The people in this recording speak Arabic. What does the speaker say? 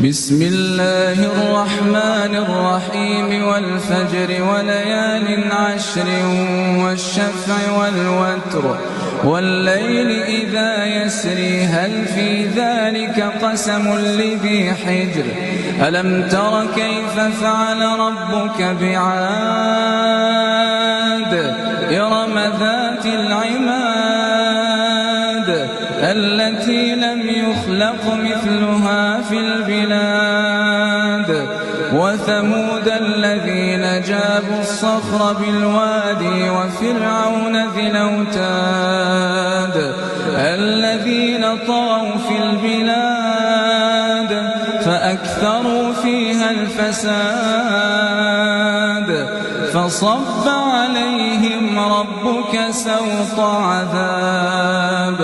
بسم الله الرحمن الرحيم والفجر وليال عشر والشفع والوتر والليل إذا يسري هل في ذلك قسم لذي حجر ألم تر كيف فعل ربك بعاد إرم ذات العماد التي لم يخلق مثلها في البلاد وثمود الذين جابوا الصخر بالوادي وفرعون ذي الأوتاد الذين طغوا في البلاد فأكثروا فيها الفساد فصب عليهم ربك سوط عذاب